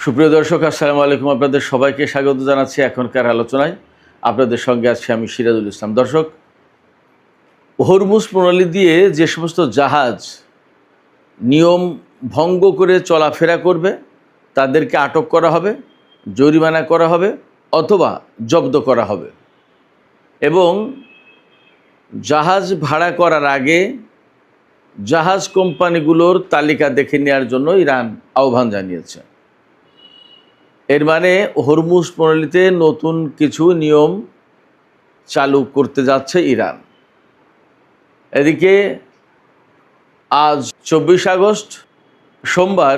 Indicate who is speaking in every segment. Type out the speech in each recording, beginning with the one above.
Speaker 1: সুপ্রিয় দর্শক, আসসালামু আলাইকুম। আপনাদের সবাইকে স্বাগত জানাচ্ছি এখনকার আলোচনায়। আপনাদের সঙ্গে আছি আমি সিরাজুল ইসলাম। দর্শক, হরমুজ প্রণালী দিয়ে যে সমস্ত জাহাজ নিয়ম ভঙ্গ করে চলাফেরা করবে তাদেরকে আটক করা হবে, জরিমানা করা হবে অথবা জব্দ করা হবে। এবং জাহাজ ভাড়া করার আগে জাহাজ কোম্পানিগুলোর তালিকা দেখে নেওয়ার জন্য ইরান আহ্বান জানিয়েছে। এর মানে হরমুজ প্রণালীতে নতুন কিছু নিয়ম চালু করতে যাচ্ছে ইরান। এদিকে আজ 24 আগস্ট সোমবার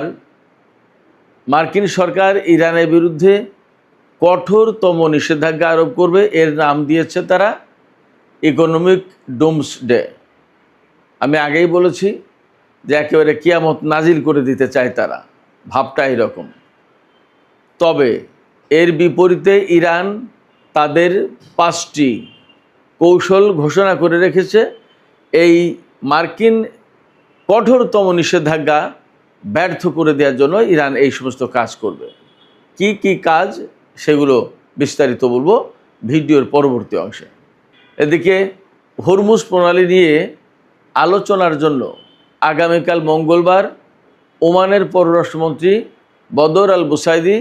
Speaker 1: মার্কিন সরকার ইরানের বিরুদ্ধে কঠোরতম নিষেধাজ্ঞা আরোপ করবে। এর নাম দিয়েছে তারা ইকোনমিক ডুমসডে। আমি আগেই বলেছি যে একেবারে কিয়ামত নাজিল করে দিতে চায় তারা, ভাবটা এরকম। তবে এর বিপরীতে ইরান তাদের 5টি কৌশল ঘোষণা করে রেখেছে এই মার্কিন কঠোরতম নিষেধাজ্ঞা ব্যর্থ করে দেওয়ার জন্য। ইরান এই সমস্ত কাজ করবে। কি কি কাজ সেগুলো বিস্তারিত বলবো ভিডিওর পরবর্তী অংশে। এদিকে হরমুজ প্রণালী নিয়ে আলোচনার জন্য আগামীকাল মঙ্গলবার ওমানের পররাষ্ট্রমন্ত্রী বদর আল বুসাইদি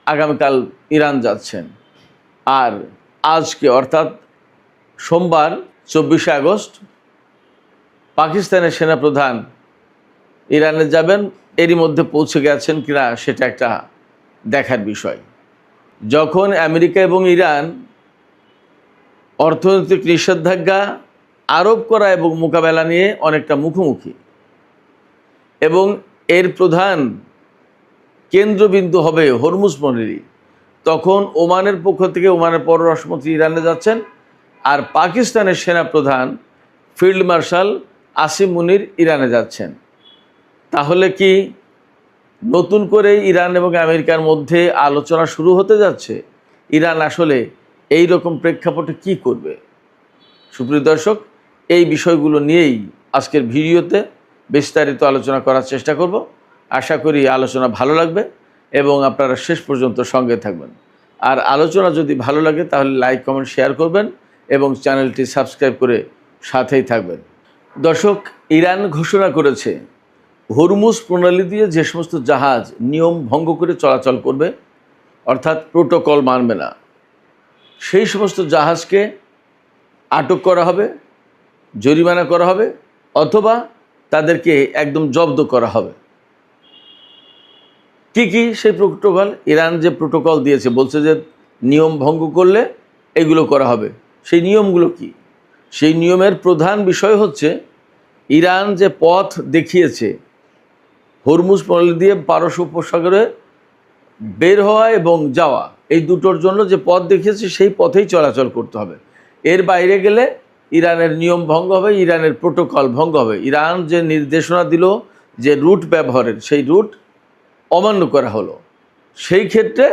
Speaker 1: আগামীকাল ইরান যাচ্ছেন। আর আজকে অর্থাৎ সোমবার 24 আগস্ট পাকিস্তানের সেনাপ্রধান ইরানে যাবেন। এরই মধ্যে পৌঁছে গেছেন কিনা সেটা একটা দেখার বিষয়। যখন আমেরিকা এবং ইরান অর্থনৈতিক নিষেধাজ্ঞা আরোপ করা এবং মোকাবেলা নিয়ে অনেকটা মুখোমুখি এবং এর প্রধান কেন্দ্রবিন্দু হবে হরমুজ প্রণালী, তখন ওমানের পক্ষ থেকে ওমানের পররাষ্ট্রমন্ত্রী ইরানে যাচ্ছেন। আর পাকিস্তানের সেনাপ্রধান ফিল্ড মার্শাল আসিম মুনির ইরানে যাচ্ছেন। তাহলে কি নতুন করে ইরান এবং আমেরিকার মধ্যে আলোচনা শুরু হতে যাচ্ছে? ইরান আসলে এই রকম প্রেক্ষাপটে কি করবে? সুপ্রিয় দর্শক, এই বিষয়গুলো নিয়েই আজকের ভিডিওতে বিস্তারিত আলোচনা করার চেষ্টা করব। আশা করি আলোচনা ভালো লাগবে এবং আপনারা শেষ পর্যন্ত সঙ্গে থাকবেন। আর আলোচনা যদি ভালো লাগে তাহলে লাইক, কমেন্ট, শেয়ার করবেন এবং চ্যানেলটি সাবস্ক্রাইব করে সাথেই থাকবেন। দর্শক, ইরান ঘোষণা করেছে হরমুজ প্রণালী দিয়ে যে সমস্ত জাহাজ নিয়ম ভঙ্গ করে চলাচল করবে, অর্থাৎ প্রোটোকল মানবে না, সেই সমস্ত জাহাজকে আটক করা হবে, জরিমানা করা হবে অথবা তাদেরকে একদম জব্দ করা হবে। কি কি সেই প্রোটোকল? ইরান যে প্রোটোকল দিয়েছে, বলছে যে নিয়ম ভঙ্গ করলে এগুলো করা হবে। সেই নিয়মগুলো কি? সেই নিয়মের প্রধান বিষয় হচ্ছে ইরান যে পথ দেখিয়েছে হরমুজ প্রণালী দিয়ে পারস্য উপসাগরে বের হওয়া এবং যাওয়া, এই দুটোর জন্য যে পথ দেখিয়েছে সেই পথেই চলাচল করতে হবে। এর বাইরে গেলে ইরানের নিয়ম ভঙ্গ হবে, ইরানের প্রোটোকল ভঙ্গ হবে। ইরান যে নির্দেশনা দিল যে রুট ব্যবহারের, সেই রুট অমান্য করা হলো। সেই ক্ষেত্রে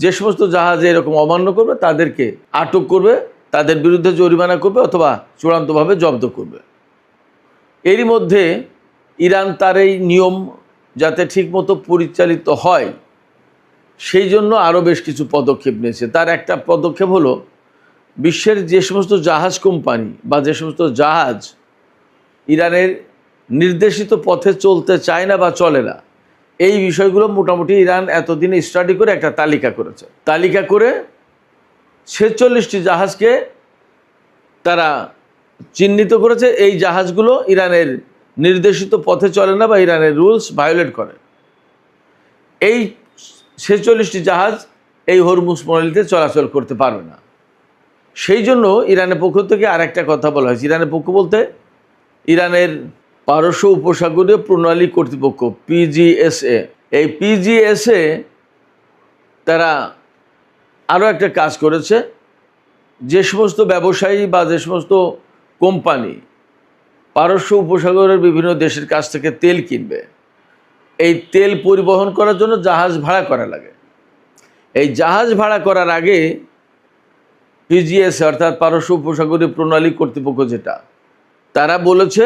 Speaker 1: যে সমস্ত জাহাজে এরকম অমান্য করবে তাদেরকে আটক করবে, তাদের বিরুদ্ধে জরিমানা করবে অথবা চূড়ান্তভাবে জব্দ করবে। এরই মধ্যে ইরান তার এই নিয়ম যাতে ঠিকমতো পরিচালিত হয় সেই জন্য আরও বেশ কিছু পদক্ষেপ নিয়েছে। তার একটা পদক্ষেপ হলো বিশ্বের যে সমস্ত জাহাজ কোম্পানি বা যে সমস্ত জাহাজ ইরানের নির্দেশিত পথে চলতে চায় না বা চলে না, এই বিষয়গুলো মোটামুটি ইরান এতদিনে স্টাডি করে একটা তালিকা করেছে। তালিকা করে 46টি জাহাজকে তারা চিহ্নিত করেছে। এই জাহাজগুলো ইরানের নির্দেশিত পথে চলে না বা ইরানের রুলস ভায়োলেট করে। এই 46টি জাহাজ এই হরমুজ প্রণালীতে চলাচল করতে পারবে না। সেই জন্য ইরানের পক্ষ থেকে আরেকটা কথা বলা হয়েছে। ইরানের পক্ষ বলতে ইরানের পারস্য উপসাগরীয় প্রণালী কর্তৃপক্ষ PGSA। এই PGSA তারা আরও একটা কাজ করেছে। যে সমস্ত ব্যবসায়ী বা যে সমস্ত কোম্পানি পারস্য উপসাগরের বিভিন্ন দেশের কাছ থেকে তেল কিনবে, এই তেল পরিবহন করার জন্য জাহাজ ভাড়া করা লাগে। এই জাহাজ ভাড়া করার আগে PGSA অর্থাৎ পারস্য উপসাগরীয় প্রণালী কর্তৃপক্ষ যেটা, তারা বলেছে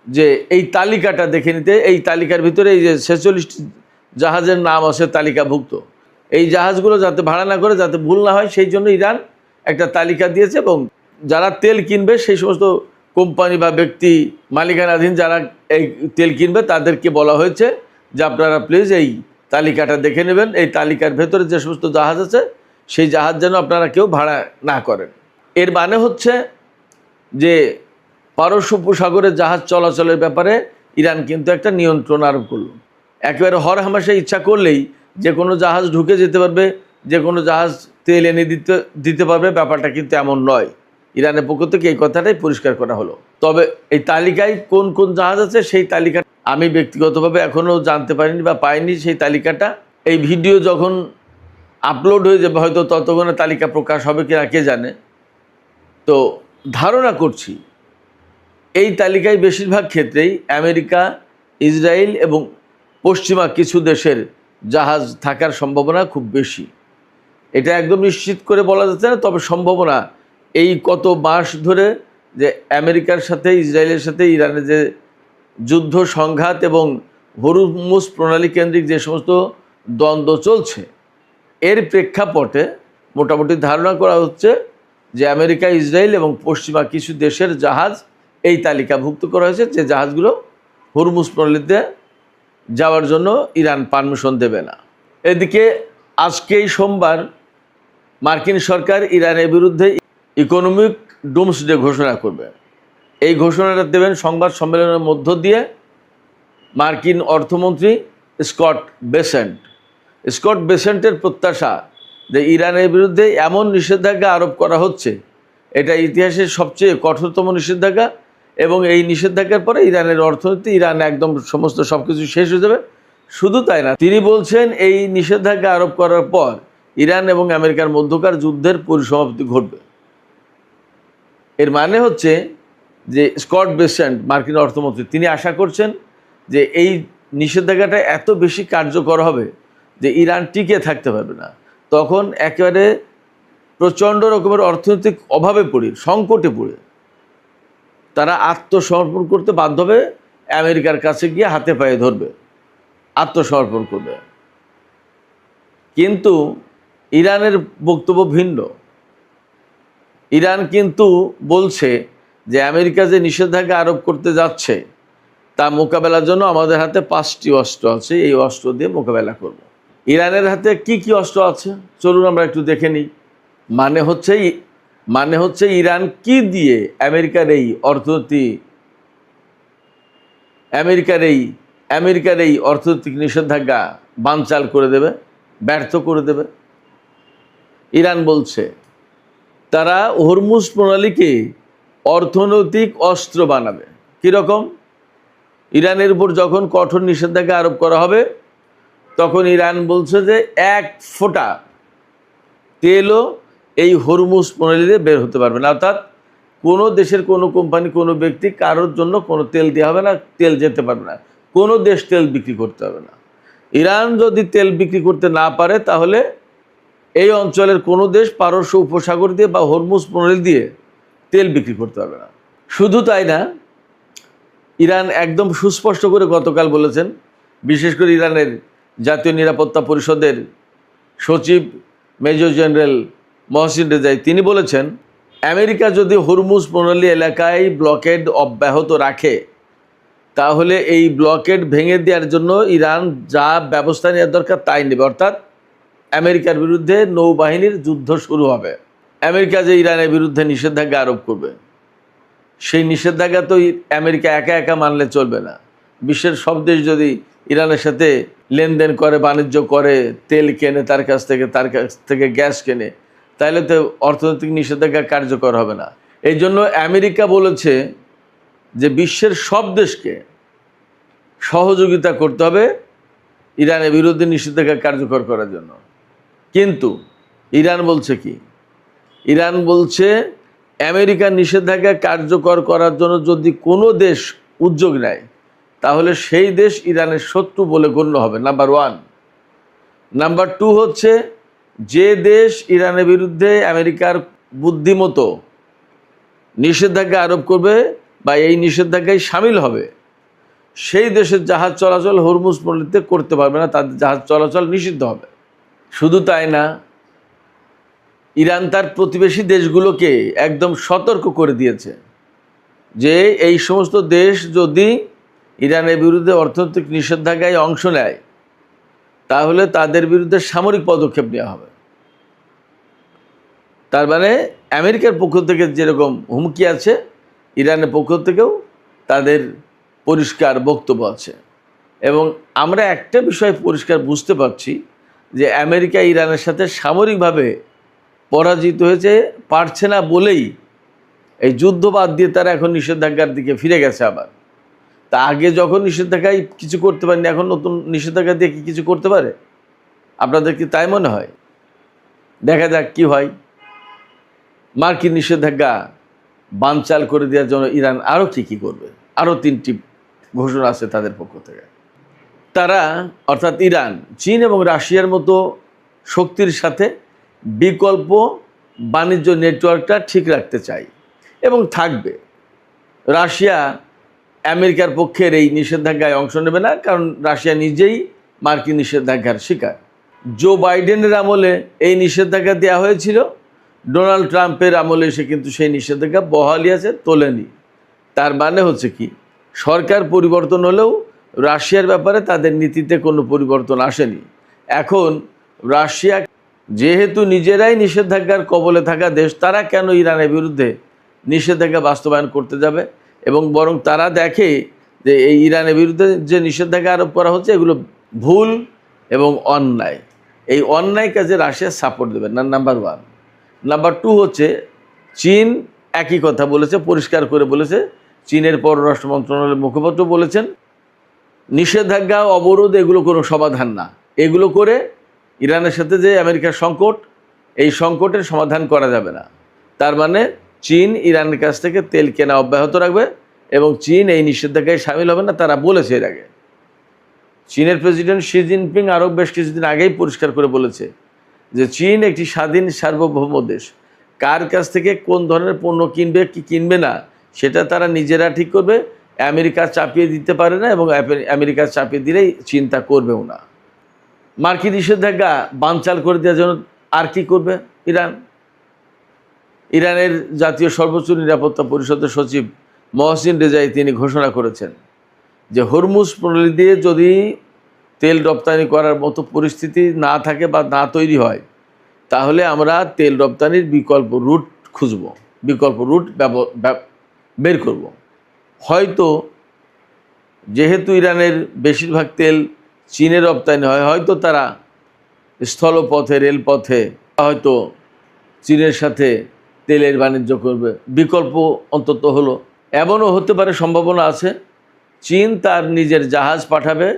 Speaker 1: যে এই তালিকাটা দেখে নিতে। এই তালিকার ভিতরে এই যে 46টি জাহাজের নাম আছে তালিকাভুক্ত। এই জাহাজগুলো যাতে ভাড়া না করে, যাতে ভুল না হয়, সেই জন্য ইরান একটা তালিকা দিয়েছে এবং যারা তেল কিনবে সেই সমস্ত কোম্পানি বা ব্যক্তি মালিকানাধীন যারা এই তেল কিনবে তাদেরকে বলা হয়েছে যে আপনারা প্লিজ এই তালিকাটা দেখে নেবেন। এই তালিকার ভেতরে যে সমস্ত জাহাজ আছে সেই জাহাজ যেন আপনারা কেউ ভাড়া না করেন। এর মানে হচ্ছে যে পারস্য উপসাগরের জাহাজ চলাচলের ব্যাপারে ইরান কিন্তু একটা নিয়ন্ত্রণ আরোপ করলো। একেবারে হরহামেশা ইচ্ছা করলেই যে কোনো জাহাজ ঢুকে যেতে পারবে, যে কোনো জাহাজ তেল এনে দিতে পারবে, ব্যাপারটা কিন্তু এমন নয়। ইরানের পক্ষ থেকে এই কথাটাই পরিষ্কার করা হলো। তবে এই তালিকায় কোন কোন জাহাজ আছে সেই তালিকা আমি ব্যক্তিগতভাবে এখনও জানতে পারিনি বা পাইনি। সেই তালিকাটা এই ভিডিও যখন আপলোড হয়ে যাবে হয়তো ততক্ষণে তালিকা প্রকাশ হবে কিনা কে জানে। তো ধারণা করছি এই তালিকায় বেশিরভাগ ক্ষেত্রেই আমেরিকা, ইসরায়েল এবং পশ্চিমা কিছু দেশের জাহাজ থাকার সম্ভাবনা খুব বেশি। এটা একদম নিশ্চিত করে বলা যাচ্ছে না, তবে সম্ভাবনা এই কত মাস ধরে যে আমেরিকার সাথে ইসরায়েলের সাথে ইরানের যে যুদ্ধ সংঘাত এবং হরমুজ প্রণালী কেন্দ্রিক যে সমস্ত দ্বন্দ্ব চলছে, এর প্রেক্ষাপটে মোটামুটি ধারণা করা হচ্ছে যে আমেরিকা, ইসরায়েল এবং পশ্চিমা কিছু দেশের জাহাজ এই তালিকাভুক্ত করা হয়েছে, যে জাহাজগুলো হরমুজ প্রণালীতে যাওয়ার জন্য ইরান পারমিশন দেবে না। এদিকে আজকেই সোমবার মার্কিন সরকার ইরানের বিরুদ্ধে ইকোনমিক ডুমসডে ঘোষণা করবে। এই ঘোষণাটা দেবেন সংবাদ সম্মেলনের মধ্য দিয়ে মার্কিন অর্থমন্ত্রী স্কট বেসেন্ট। স্কট বেসেন্টের প্রত্যাশা যে ইরানের বিরুদ্ধে এমন নিষেধাজ্ঞা আরোপ করা হচ্ছে, এটা ইতিহাসের সবচেয়ে কঠোরতম নিষেধাজ্ঞা এবং এই নিষেধাজ্ঞার পরে ইরানের অর্থনীতি, ইরান একদম সমস্ত সব কিছু শেষ হয়ে যাবে। শুধু তাই না, তিনি বলছেন এই নিষেধাজ্ঞা আরোপ করার পর ইরান এবং আমেরিকার মধ্যকার যুদ্ধের পরিসমাপ্তি ঘটবে। এর মানে হচ্ছে যে স্কট বেসেন্ট মার্কিন অর্থমন্ত্রী তিনি আশা করছেন যে এই নিষেধাজ্ঞাটা এত বেশি কার্যকর হবে যে ইরান টিকে থাকতে পারবে না। তখন একেবারে প্রচণ্ড রকমের অর্থনৈতিক অভাবে পড়ে, সংকটে পড়ে তারা আত্মসমর্পণ করতে বাধ্য হবে, আমেরিকার কাছে গিয়ে হাতে পায়ে ধরবে, আত্মসমর্পণ করবে। কিন্তু ইরানের বক্তব্য ভিন্ন। ইরান কিন্তু বলছে যে আমেরিকা যে নিষেধাজ্ঞা আরোপ করতে যাচ্ছে তা মোকাবেলার জন্য আমাদের হাতে 5টি অস্ত্র আছে, এই অস্ত্র দিয়ে মোকাবেলা করব। ইরানের হাতে কি কি অস্ত্র আছে চলুন আমরা একটু দেখে নিই। মানে হচ্ছে ইরান কি দিয়ে আমেরিকার এই অর্থনৈতিক নিষেধাজ্ঞা বানচাল করে দেবে, ব্যর্থ করে দেবে। ইরান বলছে তারা হরমুজ প্রণালীকে অর্থনৈতিক অস্ত্র বানাবে। কীরকম? ইরানের উপর যখন কঠোর নিষেধাজ্ঞা আরোপ করা হবে তখন ইরান বলছে যে 1 ফোঁটা তেলও এই হরমুজ প্রণালীতে বের হতে পারবে না। অর্থাৎ কোনো দেশের কোনো কোম্পানি, কোনো ব্যক্তি কারোর জন্য কোনো তেল দেওয়া হবে না, তেল যেতে পারবে না, কোনো দেশ তেল বিক্রি করতে হবে না। ইরান যদি তেল বিক্রি করতে না পারে তাহলে এই অঞ্চলের কোনো দেশ পারস্য উপসাগর দিয়ে বা হরমুজ প্রণালী দিয়ে তেল বিক্রি করতে পারবে না। শুধু তাই না, ইরান একদম সুস্পষ্ট করে গতকাল বলেছেন, বিশেষ করে ইরানের জাতীয় নিরাপত্তা পরিষদের সচিব মেজর জেনারেল মহসিন রেজাই তিনি বলেছেন আমেরিকা যদি হরমুজ প্রণালী এলাকায় ব্লকেড অব্যাহত রাখে তাহলে এই ব্লকেড ভেঙে দেওয়ার জন্য ইরান যা ব্যবস্থা নেওয়ার দরকার তাই নেবে। অর্থাৎ আমেরিকার বিরুদ্ধে নৌবাহিনীর যুদ্ধ শুরু হবে। আমেরিকা যে ইরানের বিরুদ্ধে নিষেধাজ্ঞা আরোপ করবে, সেই নিষেধাজ্ঞা তো আমেরিকা একা একা মানলে চলবে না। বিশ্বের সব দেশ যদি ইরানের সাথে লেনদেন করে, বাণিজ্য করে, তেল কেনে তার কাছ থেকে গ্যাস কেনে, তাহলে তো অর্থনৈতিক নিষেধাজ্ঞা কার্যকর হবে না। এই জন্য আমেরিকা বলেছে যে বিশ্বের সব দেশকে সহযোগিতা করতে হবে ইরানের বিরুদ্ধে নিষেধাজ্ঞা কার্যকর করার জন্য। কিন্তু ইরান বলছে কি? ইরান বলছে আমেরিকার নিষেধাজ্ঞা কার্যকর করার জন্য যদি কোনো দেশ উদ্যোগ নেয় তাহলে সেই দেশ ইরানের শত্রু বলে গণ্য হবে, নাম্বার 1। নাম্বার 2 হচ্ছে যে দেশ ইরানের বিরুদ্ধে আমেরিকার বুদ্ধিমতো নিষেধাজ্ঞা আরোপ করবে বা এই নিষেধাজ্ঞায় সামিল হবে সেই দেশের জাহাজ চলাচল হরমুজ প্রণালীতে করতে পারবে না, তাদের জাহাজ চলাচল নিষিদ্ধ হবে। শুধু তাই না, ইরান তার প্রতিবেশী দেশগুলোকে একদম সতর্ক করে দিয়েছে যে এই সমস্ত দেশ যদি ইরানের বিরুদ্ধে অর্থনৈতিক নিষেধাজ্ঞায় অংশ নেয় তাহলে তাদের বিরুদ্ধে সামরিক পদক্ষেপ নেওয়া হবে। তার মানে আমেরিকার পক্ষ থেকে যেরকম হুমকি আছে, ইরানের পক্ষ থেকেও তাদের পরিষ্কার বক্তব্য আছে। এবং আমরা একটা বিষয় পরিষ্কার বুঝতে পারছি যে আমেরিকা ইরানের সাথে সামরিকভাবে পরাজিত হয়েছে, পারছে না বলেই এই যুদ্ধ বাদ দিয়ে তারা এখন নিষেধাজ্ঞার দিকে ফিরে গেছে আবার। তা আগে যখন নিষেধাজ্ঞায় কিছু করতে পারেনি, এখন নতুন নিষেধাজ্ঞা দিয়ে কি কিছু করতে পারে? আপনাদের কি তাই মনে হয়? দেখা যাক কি হয়। মার্কিন নিষেধাজ্ঞা বানচাল করে দেওয়ার জন্য ইরান আরও কী করবে, আরও 3টি ঘোষণা আছে তাদের পক্ষ থেকে। তারা অর্থাৎ ইরান চীন এবং রাশিয়ার মতো শক্তির সাথে বিকল্প বাণিজ্য নেটওয়ার্কটা ঠিক রাখতে চায় এবং থাকবে। রাশিয়া আমেরিকার পক্ষের এই নিষেধাজ্ঞায় অংশ নেবে না, কারণ রাশিয়া নিজেই মার্কিন নিষেধাজ্ঞার শিকার। জো বাইডেনের আমলে এই নিষেধাজ্ঞা দেওয়া হয়েছিল, ডোনাল্ড ট্রাম্পের আমলে এসে কিন্তু সেই নিষেধাজ্ঞা বহালি আছে, তোলেনি। তার মানে হচ্ছে কি, সরকার পরিবর্তন হলেও রাশিয়ার ব্যাপারে তাদের নীতিতে কোনো পরিবর্তন আসেনি। এখন রাশিয়া যেহেতু নিজেরাই নিষেধাজ্ঞার কবলে থাকা দেশ, তারা কেন ইরানের বিরুদ্ধে নিষেধাজ্ঞা বাস্তবায়ন করতে যাবে? এবং বরং তারা দেখে যে এই ইরানের বিরুদ্ধে যে নিষেধাজ্ঞা আরোপ করা হচ্ছে এগুলো ভুল এবং অন্যায়। এই অন্যায় কাজে রাশিয়া সাপোর্ট দেবে না, নাম্বার 1। নাম্বার 2 হচ্ছে চীন একই কথা বলেছে, পরিষ্কার করে বলেছে। চীনের পররাষ্ট্র মন্ত্রণালয়ের মুখপাত্র বলেছেন, নিষেধাজ্ঞা অবরোধ এগুলো কোনো সমাধান না, এগুলো করে ইরানের সাথে যে আমেরিকার সংকট, এই সংকটের সমাধান করা যাবে না। তার মানে চীন ইরানের কাছ থেকে তেল কেনা অব্যাহত রাখবে এবং চীন এই নিষেধাজ্ঞায় সামিল হবে না, তারা বলেছে এর আগে। চীনের প্রেসিডেন্ট শি জিনপিং আরও বেশ কিছুদিন আগেই পরিষ্কার করে বলেছে যে চীন একটি স্বাধীন সার্বভৌম দেশ, কার কাছ থেকে কোন ধরনের পণ্য কিনবে কি কিনবে না সেটা তারা নিজেরা ঠিক করবে। আমেরিকা চাপিয়ে দিতে পারে না এবং আমেরিকা চাপিয়ে দিলেই চিন্তা করবেও না। মার্কিন নিষেধাজ্ঞা বানচাল করে দেওয়ার জন্য আর কি করবে ইরান? ইরানের জাতীয় সর্বোচ্চ নিরাপত্তা পরিষদের সচিব মহসিন রেজাই তিনি ঘোষণা করেছেন যে হরমুজ প্রণালী দিয়ে যদি তেল রপ্তানি করার মতো পরিস্থিতি না থাকে বা না তৈরি হয়, তাহলে আমরা তেল রপ্তানির বিকল্প রুট খুঁজব, বিকল্প রুট বের করব। হয়তো যেহেতু ইরানের বেশিরভাগ তেল চীনে রপ্তানি হয়, হয়তো তারা স্থলপথে রেলপথে হয়তো চীনের সাথে তেলের বাণিজ্য করবে, বিকল্প অন্তত হলো। এমনও হতে পারে, সম্ভাবনা আছে, চীন তার নিজের জাহাজ পাঠাবে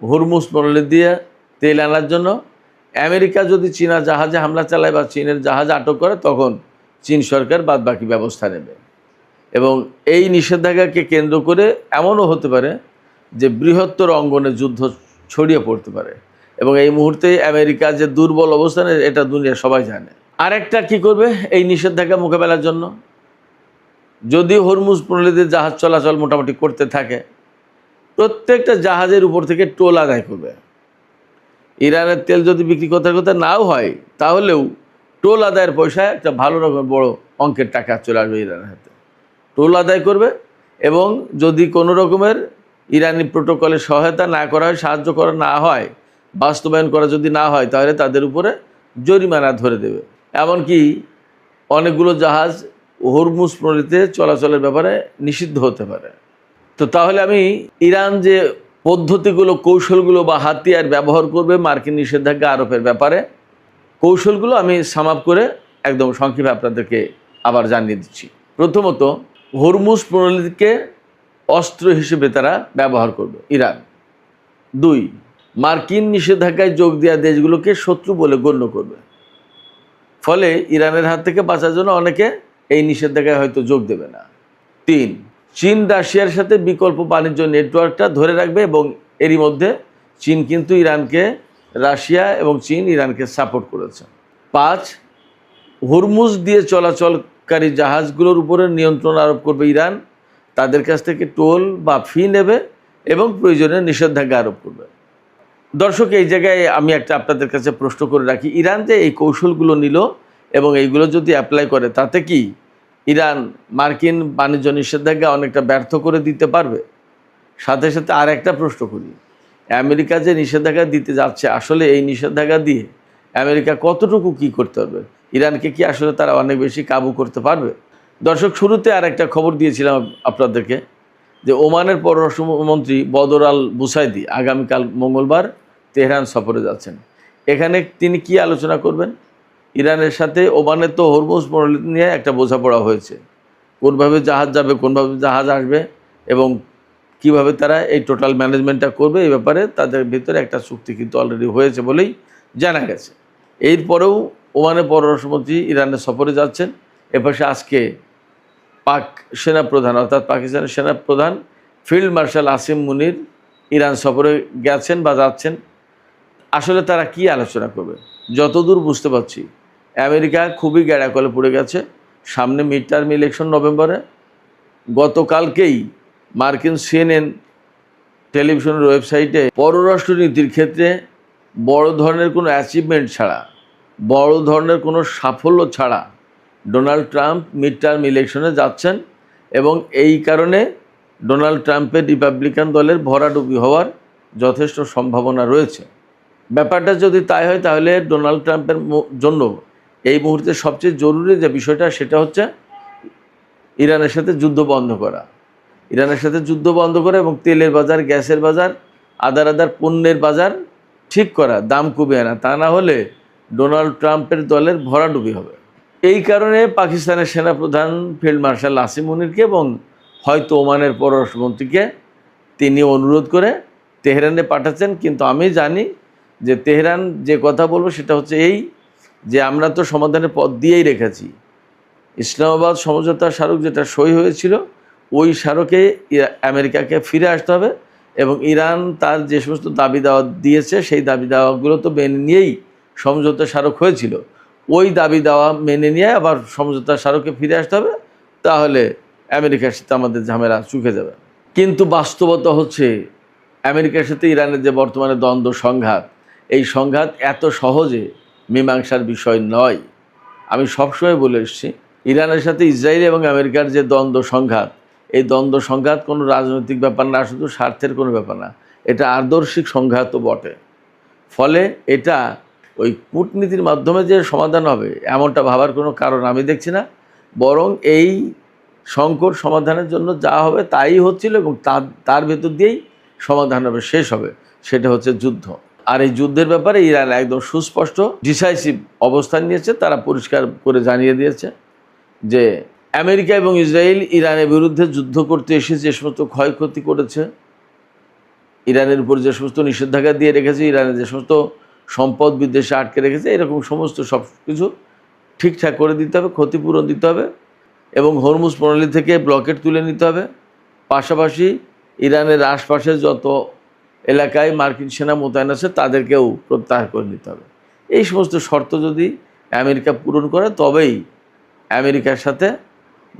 Speaker 1: হরমুজ প্রণালী দিয়ে তেল আনার জন্য। আমেরিকা যদি চীনা জাহাজে হামলা চালায় বা চীনের জাহাজ আটক করে, তখন চীন সরকার বাদবাকি ব্যবস্থা নেবে। এবং এই নিষেধাজ্ঞাকে কেন্দ্র করে এমনও হতে পারে যে বৃহত্তর অঙ্গনে যুদ্ধ ছড়িয়ে পড়তে পারে। এবং এই মুহূর্তে আমেরিকা যে দুর্বল অবস্থানে, এটা দুনিয়া সবাই জানে। আরেকটা কি করবে এই নিষেধাজ্ঞা মোকাবেলার জন্য? যদি হরমুজ প্রণালীতে জাহাজ চলাচল মোটামুটি করতে থাকে, প্রত্যেকটা জাহাজের উপর থেকে টোল আদায় করবে। ইরানের তেল যদি বিক্রি করতে করতে নাও হয়, তাহলেও টোল আদায়ের পয়সায় একটা ভালো রকম বড় অঙ্কের টাকা চলে আসবে ইরানের হাতে। টোল আদায় করবে এবং যদি কোনো রকমের ইরানি প্রোটোকলে সহায়তা না করা হয়, সাহায্য করা না হয়, বাস্তবায়ন করা যদি না হয়, তাহলে তাদের উপরে জরিমানা ধরে দেবে। এমনকি অনেকগুলো জাহাজ হরমুজ প্রণালীতে চলাচলের ব্যাপারে নিষিদ্ধ হতে পারে। তো তাহলে আমি ইরান যে পদ্ধতিগুলো, কৌশলগুলো বা হাতিয়ার ব্যবহার করবে মার্কিন নিষেধাজ্ঞা আরোপের ব্যাপারে, কৌশলগুলো আমি সাম আপ করে একদম সংক্ষেপে আপনাদেরকে আবার জানিয়ে দিচ্ছি। প্রথমত, হরমুজ প্রণালীকে অস্ত্র হিসেবে তারা ব্যবহার করবে ইরান। 2, মার্কিন নিষেধাজ্ঞায় যোগ দেওয়া দেশগুলোকে শত্রু বলে গণ্য করবে। ফলে ইরানের হাত থেকে বাঁচার জন্য অনেকে এই নিষেধাজ্ঞায় হয়তো যোগ দেবে না। 3, চীন রাশিয়ার সাথে বিকল্প বাণিজ্য নেটওয়ার্কটা ধরে রাখবে এবং এরই মধ্যে চীন কিন্তু ইরানকে, রাশিয়া এবং চীন ইরানকে সাপোর্ট করেছে। 5, হরমুজ দিয়ে চলাচলকারী জাহাজগুলোর উপরে নিয়ন্ত্রণ আরোপ করবে ইরান, তাদের কাছ থেকে টোল বা ফি নেবে এবং প্রয়োজনে নিষেধাজ্ঞা আরোপ করবে। দর্শক, এই জায়গায় আমি একটা আপনাদের কাছে প্রশ্ন করে রাখি, ইরান যে এই কৌশলগুলো নিল এবং এইগুলো যদি অ্যাপ্লাই করে, তাতে কি ইরান মার্কিন বাণিজ্য নিষেধাজ্ঞা অনেকটা ব্যর্থ করে দিতে পারবে? সাথে সাথে আর একটা প্রশ্ন করি, আমেরিকা যে নিষেধাজ্ঞা দিতে যাচ্ছে, আসলে এই নিষেধাজ্ঞা দিয়ে আমেরিকা কতটুকু কি করতে পারবে? ইরানকে কি আসলে তারা অনেক বেশি কাবু করতে পারবে? দর্শক, শুরুতে আর একটা খবর দিয়েছিলাম আপনাদেরকে যে ওমানের পররাষ্ট্রমন্ত্রী বদর আল বুসাইদি আগামীকাল মঙ্গলবার তেহরান সফরে যাচ্ছেন। এখানে তিনি কি আলোচনা করবেন? ইরানের সাথে ওমানের তো হরমুজ প্রণালী নিয়ে একটা বোঝাপড়া হয়েছে, কোনভাবে জাহাজ যাবে, কোনভাবে জাহাজ আসবে এবং কিভাবে তারা এই টোটাল ম্যানেজমেন্টটা করবে, এই ব্যাপারে তাদের ভিতরে একটা চুক্তি কিন্তু অলরেডি হয়েছে বলেই জানা গেছে। এরপরেও ওমানের পররাষ্ট্রমন্ত্রী ইরানের সফরে যাচ্ছেন। এপাশে আজকে পাক সেনাপ্রধান অর্থাৎ পাকিস্তানের সেনাপ্রধান ফিল্ড মার্শাল আসিম মুনির ইরান সফরে গেছেন বা যাচ্ছেন। আসলে তারা কি আলোচনা করবে? যতদূর বুঝতে পারছি, আমেরিকা খুবই গ্যাড়াকলে পড়ে গেছে। সামনে মিড টার্ম ইলেকশন নভেম্বরে। গতকালকেই মার্কিন সিএনএন টেলিভিশনের ওয়েবসাইটে পররাষ্ট্রনীতির ক্ষেত্রে বড় ধরনের কোনো অ্যাচিভমেন্ট ছাড়া, বড় ধরনের কোনো সাফল্য ছাড়া ডোনাল্ড ট্রাম্প মিড টার্ম ইলেকশনে যাচ্ছেন এবং এই কারণে ডোনাল্ড ট্রাম্পের রিপাবলিকান দলের ভরাডুবি হওয়ার যথেষ্ট সম্ভাবনা রয়েছে। ব্যাপারটা যদি তাই হয়, তাহলে ডোনাল্ড ট্রাম্পের জন্য এই মুহূর্তে সবচেয়ে জরুরি যে বিষয়টা, সেটা হচ্ছে ইরানের সাথে যুদ্ধ বন্ধ করা। ইরানের সাথে যুদ্ধ বন্ধ করা এবং তেলের বাজার, গ্যাসের বাজার, আদার পণ্যের বাজার ঠিক করা, দাম কমিয়ে আনা। তা না হলে ডোনাল্ড ট্রাম্পের দলের ভরাডুবি হবে। এই কারণে পাকিস্তানের সেনাপ্রধান ফিল্ড মার্শাল আসিম মুনিরকে এবং হয়তো ওমানের পররাষ্ট্রমন্ত্রীকে তিনি অনুরোধ করে তেহরানে পাঠাচ্ছেন। কিন্তু আমি জানি যে তেহরান যে কথা বলবো সেটা হচ্ছে এই, যে আমরা তো সমাধানের পথ দিয়েই রেখেছি। ইসলামাবাদ সমঝোতা স্মারক যেটা সই হয়েছিল, ওই স্মারকে আমেরিকাকে ফিরে আসতে হবে এবং ইরান তার যে সমস্ত দাবি দাওয়া দিয়েছে, সেই দাবি দাওয়াগুলো তো মেনে নিয়েই সমঝোতা স্মারক হয়েছিল। ওই দাবি দাওয়া মেনে নিয়ে আবার সমঝোতা স্মারকে ফিরে আসতে হবে, তাহলে আমেরিকার সাথে আমাদের ঝামেলা চুকে যাবে। কিন্তু বাস্তবতা হচ্ছে, আমেরিকার সাথে ইরানের যে বর্তমানে দ্বন্দ্ব সংঘাত, এই সংঘাত এত সহজে মীমাংসার বিষয় নয়। আমি সবসময় বলে এসেছি, ইরানের সাথে ইসরায়েল এবং আমেরিকার যে দ্বন্দ্ব সংঘাত, এই দ্বন্দ্ব সংঘাত কোনো রাজনৈতিক ব্যাপার না, শুধু স্বার্থের কোনো ব্যাপার না, এটা আদর্শিক সংঘাতও বটে। ফলে এটা ওই কূটনীতির মাধ্যমে যে সমাধান হবে এমনটা ভাবার কোনো কারণ আমি দেখছি না। বরং এই সংকট সমাধানের জন্য যা হবে তাই হচ্ছিল এবং তার ভেতর দিয়েই সমাধান হবে, শেষ হবে, সেটা হচ্ছে যুদ্ধ। আর এই যুদ্ধের ব্যাপারে ইরান একদম সুস্পষ্ট ডিসাইসিভ অবস্থান নিয়েছে। তারা পরিষ্কার করে জানিয়ে দিয়েছে যে আমেরিকা এবং ইসরায়েল ইরানের বিরুদ্ধে যুদ্ধ করতে এসে যে সমস্ত ক্ষয়ক্ষতি করেছে, ইরানের উপর যে সমস্ত নিষেধাজ্ঞা দিয়ে রেখেছে, ইরানের যে সমস্ত সম্পদ বিদেশে আটকে রেখেছে, এরকম সমস্ত সব কিছু ঠিকঠাক করে দিতে হবে, ক্ষতিপূরণ দিতে হবে এবং হরমুজ প্রণালী থেকে ব্লকেট তুলে নিতে হবে। পাশাপাশি ইরানের আশপাশে যত এলাকায় মার্কিন সেনা মোতায়েন আছে তাদেরকেও প্রত্যাহার করে নিতে হবে। এই সমস্ত শর্ত যদি আমেরিকা পূরণ করে, তবেই আমেরিকার সাথে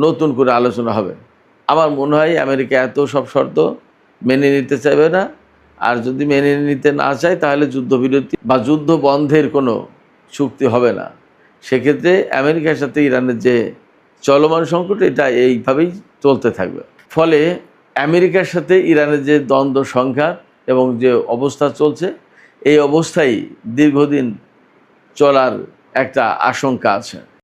Speaker 1: নতুন করে আলোচনা হবে। আমার মনে হয় আমেরিকা এত সব শর্ত মেনে নিতে চাইবে না। আর যদি মেনে নিতে না চায়, তাহলে যুদ্ধবিরতি বা যুদ্ধ বন্ধের কোনো চুক্তি হবে না। সেক্ষেত্রে আমেরিকার সাথে ইরানের যে চলমান সংকট, এটা এইভাবেই চলতে থাকবে। ফলে আমেরিকার সাথে ইরানের যে দ্বন্দ্ব সংঘাত এবং যে অবস্থা চলছে, এই অবস্থায় দীর্ঘদিন চলার একটা আশঙ্কা আছে।